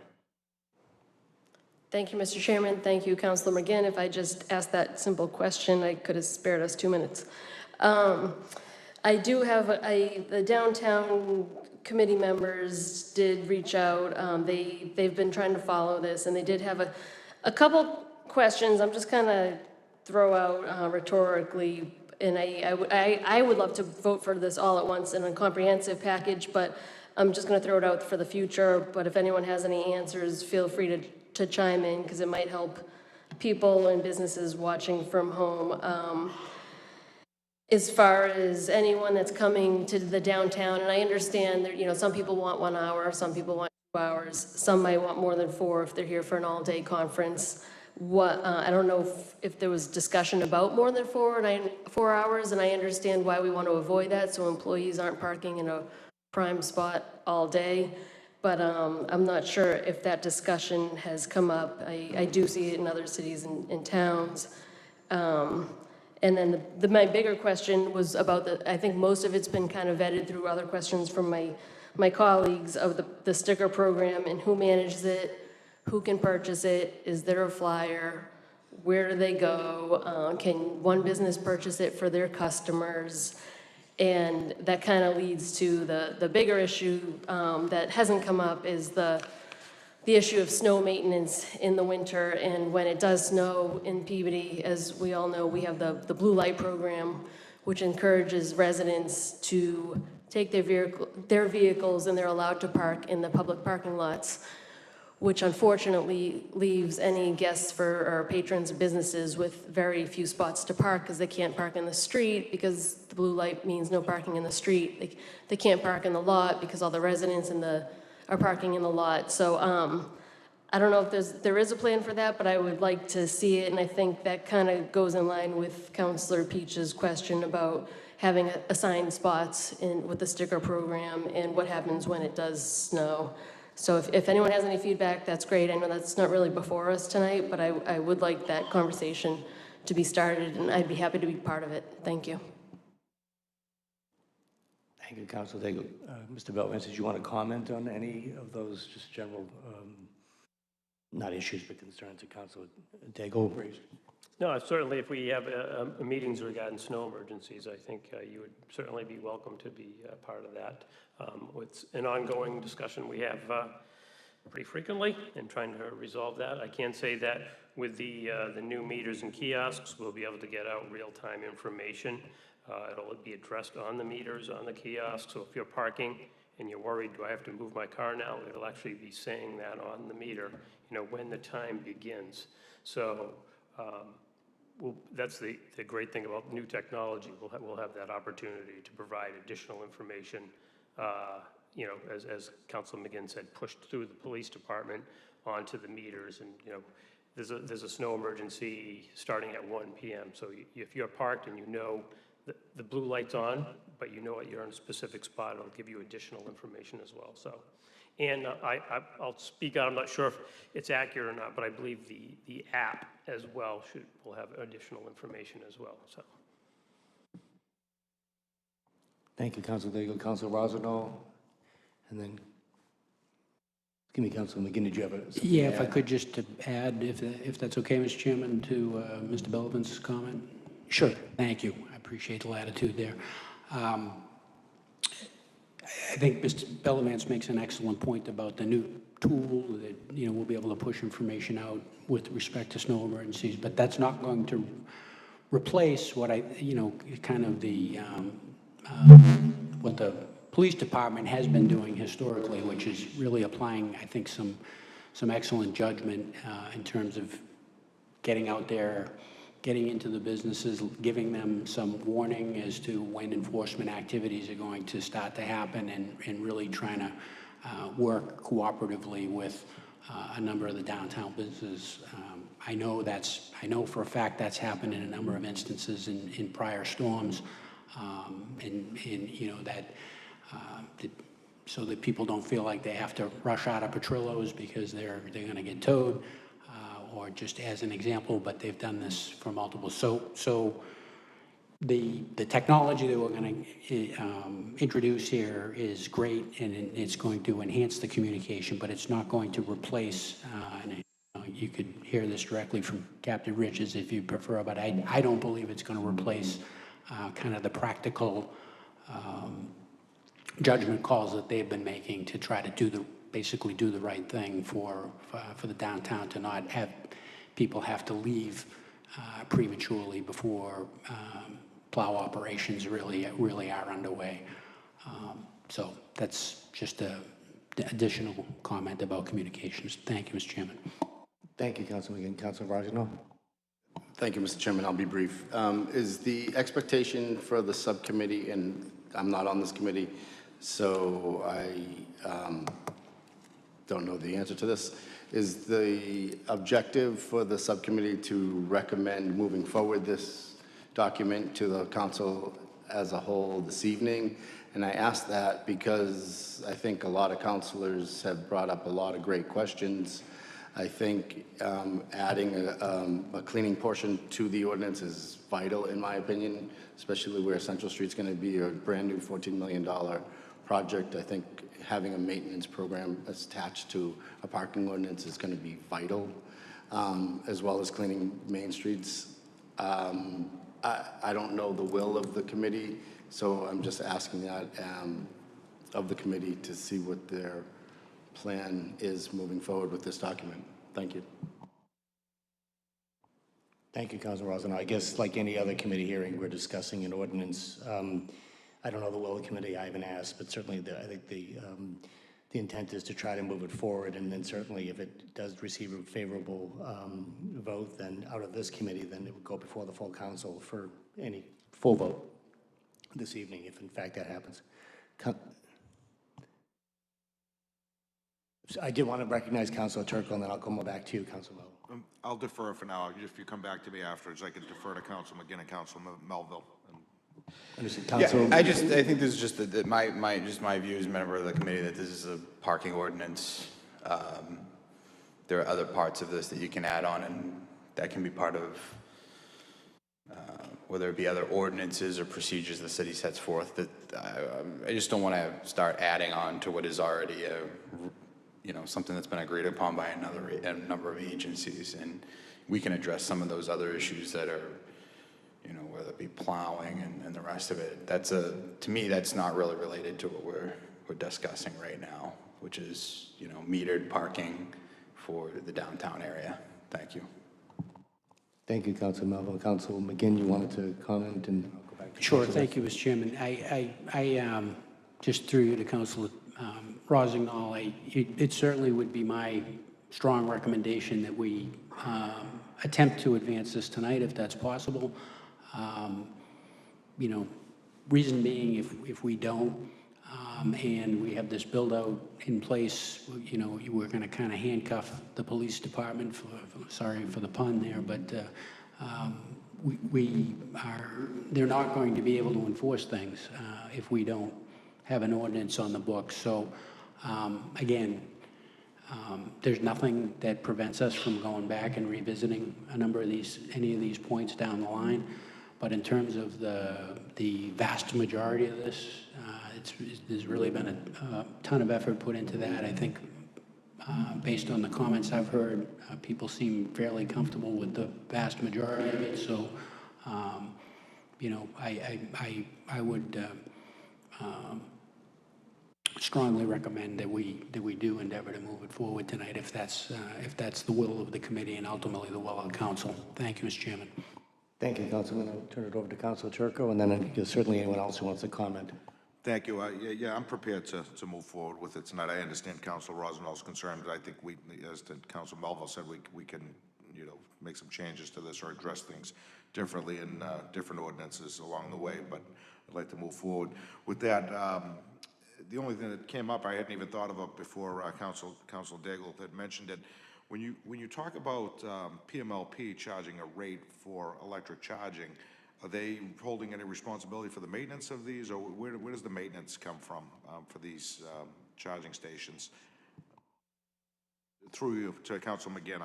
S8: Thank you, Mr. Chairman. Thank you, Councilor McGinn. If I just asked that simple question, I could have spared us 2 minutes. I do have the downtown committee members did reach out. They've been trying to follow this, and they did have a couple questions. I'm just kind of throw out rhetorically, and I would love to vote for this all at once in a comprehensive package, but I'm just going to throw it out for the future. But if anyone has any answers, feel free to chime in because it might help people and businesses watching from home. As far as anyone that's coming to the downtown, and I understand that some people want 1 hour, some people want 2 hours, some might want more than 4 if they're here for an all-day conference. I don't know if there was discussion about more than 4 hours, and I understand why we want to avoid that, so employees aren't parking in a prime spot all day. But I'm not sure if that discussion has come up. I do see it in other cities and towns. And then my bigger question was about I think most of it's been kind of vetted through other questions from my colleagues of the sticker program and who manages it, who can purchase it, is there a flyer, where do they go, can one business purchase it for their customers? And that kind of leads to the bigger issue that hasn't come up is the issue of snow maintenance in the winter. And when it does snow in Peabody, as we all know, we have the blue light program, which encourages residents to take their vehicles and they're allowed to park in the public parking lots, which unfortunately leaves any guests or patrons of businesses with very few spots to park because they can't park in the street because the blue light means no parking in the street. They can't park in the lot because all the residents are parking in the lot. So I don't know if there is a plan for that, but I would like to see it. And I think that kind of goes in line with Councilor Peach's question about having assigned spots with the sticker program and what happens when it does snow. So if anyone has any feedback, that's great. I know that's not really before us tonight, but I would like that conversation to be started, and I'd be happy to be part of it. Thank you.
S2: Thank you, Councilor Daigle. Mr. Belvin, did you want to comment on any of those just general, not issues, but concerns that Councilor Daigle raised?
S4: No, certainly if we have meetings regarding snow emergencies, I think you would certainly be welcome to be part of that. It's an ongoing discussion we have pretty frequently in trying to resolve that. I can say that with the new meters and kiosks, we'll be able to get out real-time information. It'll be addressed on the meters, on the kiosks. So if you're parking and you're worried, do I have to move my car now? It'll actually be saying that on the meter, when the time begins. So that's the great thing about new technology. We'll have that opportunity to provide additional information, as Councilor McGinn said, pushed through the police department onto the meters. And, there's a snow emergency starting at 1 p.m. So if you're parked and the blue light's on, but you're in a specific spot, it'll give you additional information as well. So, and I'll speak out, I'm not sure if it's accurate or not, but I believe the app as well will have additional information as well, so.
S2: Thank you, Councilor Daigle. Councilor Rosendahl, and then, Councilor McGinn, did you have
S1: Yeah, if I could just to add, if that's okay, Mr. Chairman, to Mr. Belvin's comment?
S2: Sure.
S1: Thank you. I appreciate the latitude there. I think Mr. Bellavance makes an excellent point about the new tool that, we'll be able to push information out with respect to snow emergencies, but that's not going to replace what what the police department has been doing historically, which is really applying, I think, some excellent judgment in terms of getting out there, getting into the businesses, giving them some warning as to when enforcement activities are going to start to happen, and really trying to work cooperatively with a number of the downtown businesses. I know for a fact that's happened in a number of instances in prior storms, so that people don't feel like they have to rush out of Petrillo's because they're going to get towed. Or just as an example, but they've done this for multiple. So the technology that we're going to introduce here is great, and it's going to enhance the communication, but it's not going to replace, and you could hear this directly from Captain Riches if you prefer, but I don't believe it's going to replace kind of the practical judgment calls that they've been making to try to basically do the right thing for the downtown, to not have people have to leave prematurely before plow operations really are underway. So that's just an additional comment about communications. Thank you, Mr. Chairman.
S2: Thank you, Councilor McGinn. Councilor Rosendahl?
S7: Thank you, Mr. Chairman. I'll be brief. Is the expectation for the subcommittee, and I'm not on this committee, so I don't know the answer to this, is the objective for the subcommittee to recommend moving forward this document to the council as a whole this evening? And I ask that because I think a lot of councilors have brought up a lot of great questions I think adding a cleaning portion to the ordinance is vital, in my opinion, especially where Central Street's going to be a brand-new $14 million project. I think having a maintenance program attached to a parking ordinance is going to be vital, as well as cleaning main streets. I don't know the will of the committee, so I'm just asking that of the committee to see what their plan is moving forward with this document. Thank you.
S2: Thank you, Councilor Rosenau. I guess like any other committee hearing, we're discussing an ordinance. I don't know the will of the committee, I haven't asked, but certainly I think the intent is to try to move it forward, and then certainly if it does receive a favorable vote, then out of this committee, then it would go before the full council for any full vote this evening, if in fact that happens. I did want to recognize Councilor Turco, and then I'll come back to you, Councilor Melville.
S6: I'll defer for now. If you come back to me afterwards, I can defer to Council McGinn and Council Melville.
S2: Understood.
S5: Yeah,
S2: Council.
S5: I think this is just my view as a member of the committee that this is a parking ordinance. There are other parts of this that you can add on, and that can be part of whether it be other ordinances or procedures the city sets forth. That I just don't want to start adding on to what is already something that's been agreed upon by a number of agencies, and we can address some of those other issues that are, whether it be plowing and the rest of it. To me, that's not really related to what we're discussing right now, which is, metered parking for the downtown area. Thank you.
S2: Thank you, Councilor Melville. Councilor McGinn, you wanted to comment, and I'll go back to
S1: Sure,
S2: Councilor.
S1: thank you, Mr. Chairman. I just through you to Councilor Rossignol, it certainly would be my strong recommendation that we attempt to advance this tonight if that's possible. Reason being, if we don't, and we have this build out in place, we're going to kind of handcuff the police department sorry for the pun there, but they're not going to be able to enforce things if we don't have an ordinance on the books. So again, there's nothing that prevents us from going back and revisiting any of these points down the line. But in terms of the vast majority of this, there's really been a ton of effort put into that. I think based on the comments I've heard, people seem fairly comfortable with the vast majority of it. So, I would strongly recommend that we do endeavor to move it forward tonight if that's the will of the committee and ultimately the will of the council. Thank you, Mr. Chairman.
S2: Thank you, Councilman. I'll turn it over to Councilor Turco, and then certainly anyone else who wants to comment.
S6: Thank you. I'm prepared to move forward with it tonight. I understand Council Rosendahl's concern, but I think as Council Melville said, we can, make some changes to this or address things differently in different ordinances along the way, but I'd like to move forward. With that, the only thing that came up, I hadn't even thought of it before Council Daigle had mentioned it. When you talk about PMLP charging a rate for electric charging, are they holding any responsibility for the maintenance of these, or where does the maintenance come from for these charging stations? Through you to Council McGinn,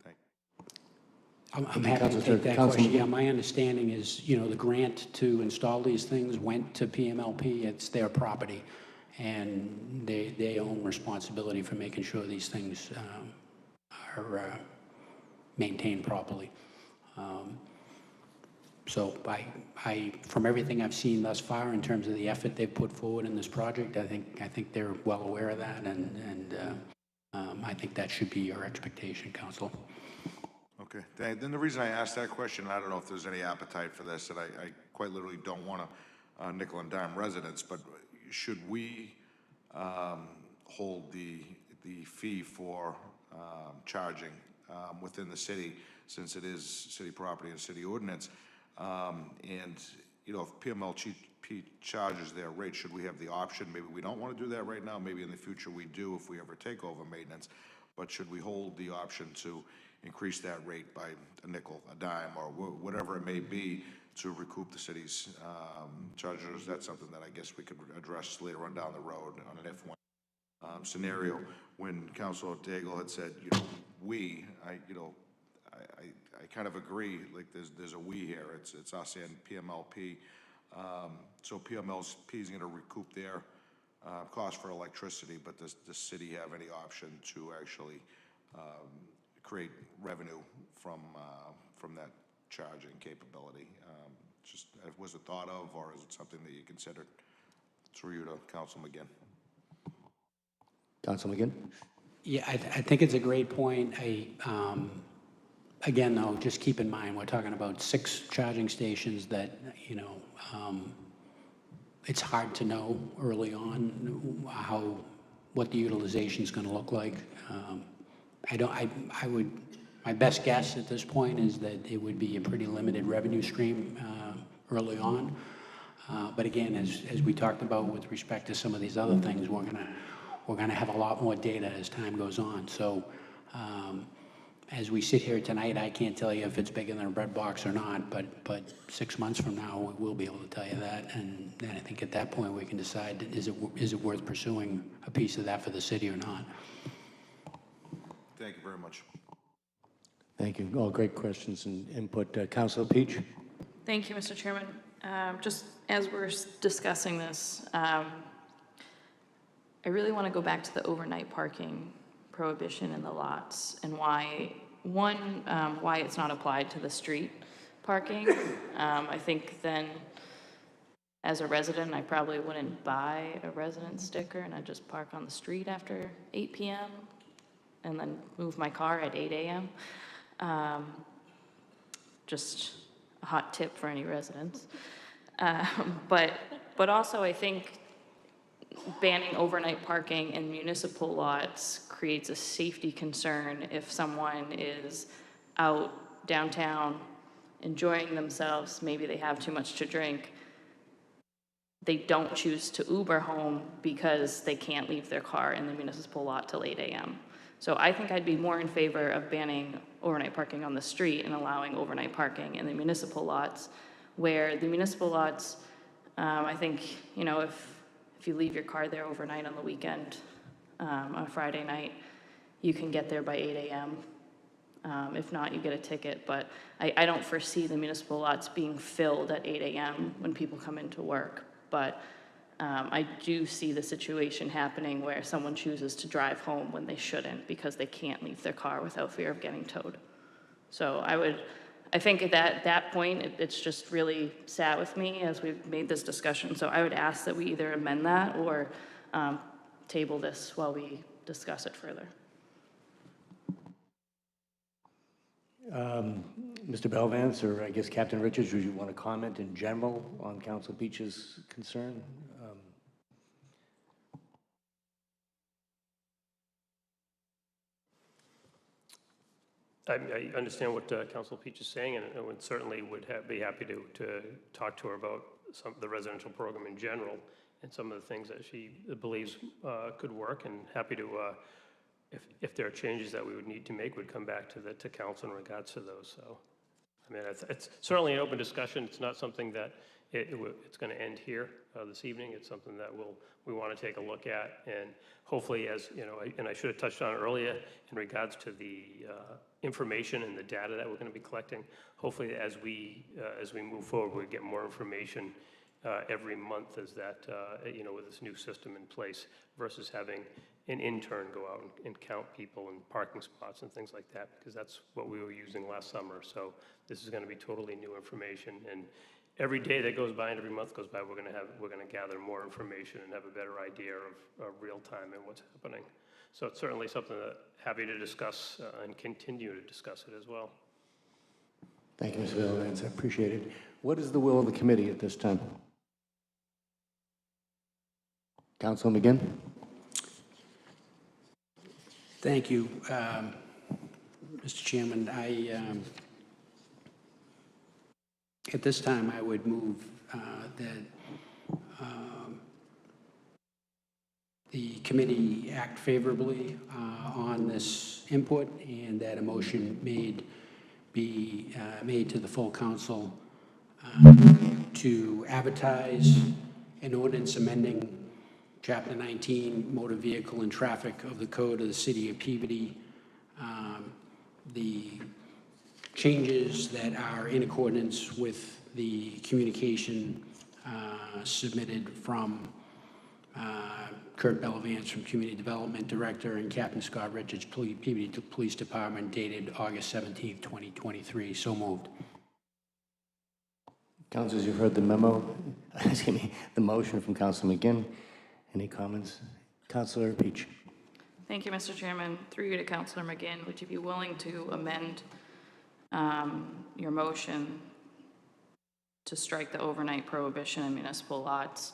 S6: thank you.
S1: I'm happy to take that question. Yeah, my understanding is, the grant to install these things went to PMLP. It's their property, and they own responsibility for making sure these things are maintained properly. So from everything I've seen thus far in terms of the effort they've put forward in this project, I think they're well aware of that, and I think that should be your expectation, Council.
S6: Okay. Then the reason I asked that question, I don't know if there's any appetite for this, and I quite literally don't want to nickel and dime residents, but should we hold the fee for charging within the city, since it is city property and city ordinance? And, if PMLP charges their rate, should we have the option? Maybe we don't want to do that right now. Maybe in the future we do if we ever take over maintenance. But should we hold the option to increase that rate by a nickel, a dime, or whatever it may be to recoup the city's charges? That's something that I guess we could address later on down the road on an if-one. scenario. When Councilor Daigle had said, I kind of agree, like, there's a we here, it's us and PMLP. So PMLP is gonna recoup their cost for electricity, but does the city have any option to actually create revenue from that charging capability? Just, was it thought of, or is it something that you considered? Through you to Council McGinn.
S2: Council McGinn?
S1: Yeah, I think it's a great point. Again, though, just keep in mind, we're talking about 6 charging stations that, it's hard to know early on what the utilization is going to look like. My best guess at this point is that it would be a pretty limited revenue stream early on. But again, as we talked about with respect to some of these other things, we're gonna have a lot more data as time goes on. So as we sit here tonight, I can't tell you if it's bigger than a bread box or not, but 6 months from now, we'll be able to tell you that. And then I think at that point, we can decide, is it worth pursuing a piece of that for the city or not?
S6: Thank you very much.
S2: Thank you. All great questions and input. Councilor Peach?
S3: Thank you, Mr. Chairman. Just as we're discussing this, I really want to go back to the overnight parking prohibition in the lots and why it's not applied to the street parking. I think then, as a resident, I probably wouldn't buy a resident sticker and I'd just park on the street after 8 p.m. and then move my car at 8 a.m. Just a hot tip for any residents. But also I think banning overnight parking in municipal lots creates a safety concern if someone is out downtown enjoying themselves, maybe they have too much to drink, they don't choose to Uber home because they can't leave their car in the municipal lot till 8 a.m. So I think I'd be more in favor of banning overnight parking on the street and allowing overnight parking in the municipal lots, where the municipal lots, I think, if you leave your car there overnight on the weekend, on a Friday night, you can get there by 8 a.m. If not, you get a ticket. But I don't foresee the municipal lots being filled at 8 a.m. when people come into work. But I do see the situation happening where someone chooses to drive home when they shouldn't because they can't leave their car without fear of getting towed. So I think at that point, it's just really sat with me as we've made this discussion. So I would ask that we either amend that or table this while we discuss it further.
S2: Mr. Belvance, or I guess Captain Richards, would you want to comment in general on Council Peach's concern?
S4: I understand what Council Peach is saying, and I would certainly be happy to talk to her about the residential program in general and some of the things that she believes could work, and happy to, if there are changes that we would need to make, we'd come back to council in regards to those. So, I mean, it's certainly an open discussion. It's not something that it's going to end here this evening. It's something that we want to take a look at, and hopefully, as you know, and I should have touched on earlier in regards to the information and the data that we're going to be collecting. Hopefully, as we move forward, we get more information every month as that with this new system in place versus having an intern go out and count people and parking spots and things like that, because that's what we were using last summer. So this is going to be totally new information, and every day that goes by and every month goes by, we're going to gather more information and have a better idea of real time and what's happening. So it's certainly something that happy to discuss and continue to discuss it as well.
S2: Thank you, Mr. Belvance. I appreciate it. What is the will of the committee at this time? Councilor McGinn?
S1: Thank you, Mr. Chairman. At this time, I would move that the committee act favorably on this input, and that a motion be made to the full council to advertise an ordinance amending Chapter 19, Motor Vehicle and Traffic of the Code of the City of Peabody. The changes that are in accordance with the communication submitted from Kurt Bellavance from Community Development Director and Captain Scott Richards, Peabody Police Department, dated August 17th, 2023. So moved.
S2: Councilors, you've heard the memo, excuse me, the motion from Councilor McGinn. Any comments? Councilor Peach.
S3: Thank you, Mr. Chairman. Through you to Councilor McGinn, would you be willing to amend your motion to strike the overnight prohibition in municipal lots,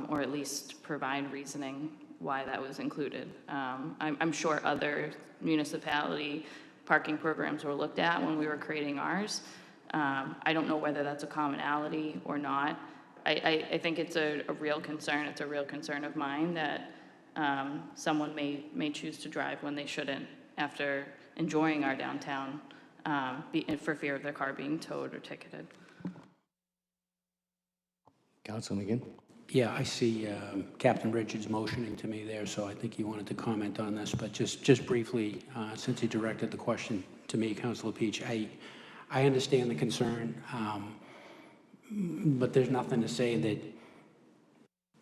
S3: or at least provide reasoning why that was included? I'm sure other municipality parking programs were looked at when we were creating ours. I don't know whether that's a commonality or not. I think it's a real concern. It's a real concern of mine that someone may choose to drive when they shouldn't after enjoying our downtown for fear of their car being towed or ticketed.
S2: Councilor McGinn.
S1: Yeah, I see Captain Richards motioning to me there, so I think he wanted to comment on this. But just briefly, since he directed the question to me, Councilor Peach, I understand the concern, but there's nothing to say that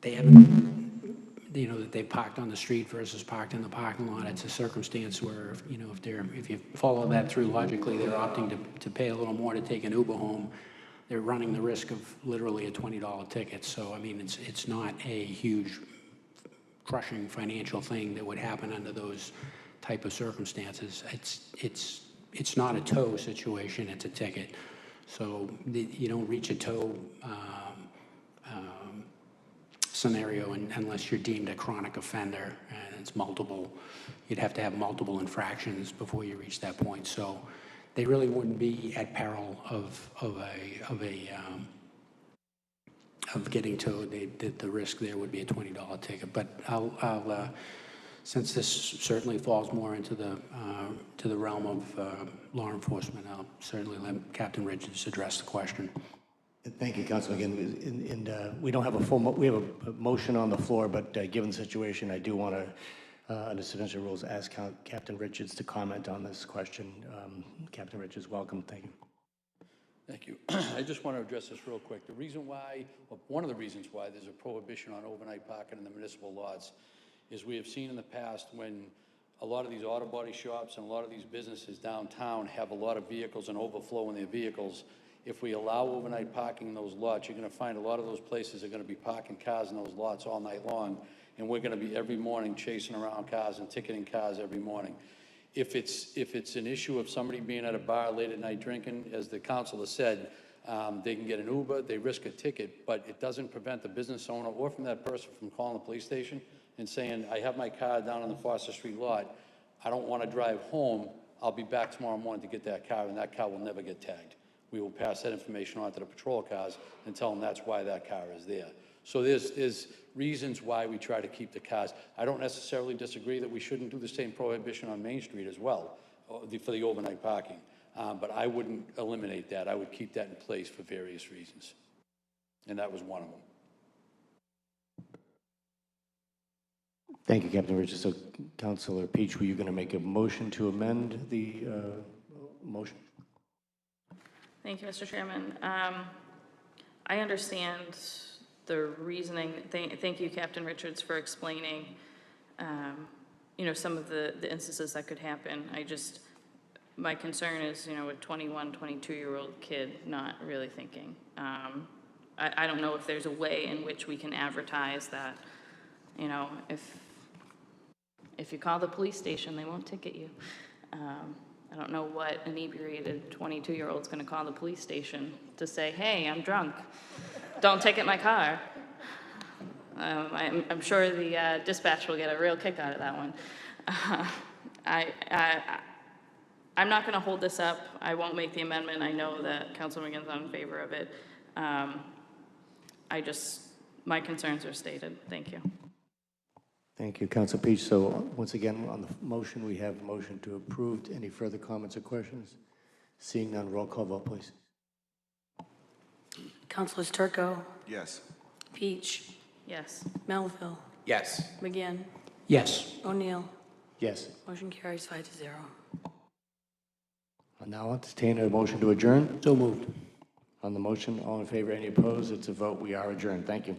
S1: they haven't, that they parked on the street versus parked in the parking lot. It's a circumstance where, if you follow that through logically, they're opting to pay a little more to take an Uber home. They're running the risk of literally a $20 ticket. So, I mean, it's not a huge crushing financial thing that would happen under those type of circumstances. It's not a tow situation, it's a ticket. So you don't reach a tow scenario unless you're deemed a chronic offender and it's multiple. You'd have to have multiple infractions before you reach that point. So they really wouldn't be at peril of getting towed. The risk there would be a $20 ticket. But I'll since this certainly falls more into the realm of law enforcement, I'll certainly let Captain Richards address the question.
S2: Thank you, Councilor McGinn. And we don't have we have a motion on the floor, but given the situation, I do want to, under substantial rules, ask Captain Richards to comment on this question. Captain Richards, welcome. Thank you.
S9: Thank you. I just want to address this real quick. The reason why, or one of the reasons why there's a prohibition on overnight parking in the municipal lots is we have seen in the past when a lot of these auto body shops and a lot of these businesses downtown have a lot of vehicles and overflow in their vehicles. If we allow overnight parking in those lots, you're going to find a lot of those places are going to be parking cars in those lots all night long, and we're going to be every morning chasing around cars and ticketing cars every morning. If it's an issue of somebody being at a bar late at night drinking, as the councilor said, they can get an Uber, they risk a ticket, but it doesn't prevent the business owner or from that person from calling the police station and saying, I have my car down on the Foster Street lot, I don't want to drive home, I'll be back tomorrow morning to get that car, and that car will never get tagged. We will pass that information on to the patrol cars and tell them that's why that car is there. So there's reasons why we try to keep the cars. I don't necessarily disagree that we shouldn't do the same prohibition on Main Street as well for the overnight parking, but I wouldn't eliminate that. I would keep that in place for various reasons, and that was one of them.
S2: Thank you, Captain Richards. So, Councilor Peach, were you going to make a motion to amend the motion?
S3: Thank you, Mr. Chairman. I understand the reasoning. Thank you, Captain Richards, for explaining, some of the instances that could happen. My concern is, a 21, 22-year-old kid not really thinking. I don't know if there's a way in which we can advertise that, if you call the police station, they won't ticket you. I don't know what inebriated 22-year-old's going to call the police station to say, hey, I'm drunk. Don't ticket my car. I'm sure the dispatch will get a real kick out of that one. I'm not going to hold this up. I won't make the amendment. I know that Councilor McGinn's in favor of it. My concerns are stated. Thank you.
S2: Thank you, Councilor Peach. So once again, on the motion, we have a motion to approve. Any further comments or questions? Seeing none, roll call vote, please.
S10: Councilors Turco,
S6: Yes.
S10: Peach,
S3: Yes.
S10: Melville,
S5: Yes.
S10: McGinn,
S1: Yes.
S10: O'Neill.
S2: Yes.
S10: Motion carries 5-0.
S2: I'll now entertain a motion to adjourn.
S1: So moved.
S2: On the motion, all in favor, any opposed? It's a vote. We are adjourned. Thank you.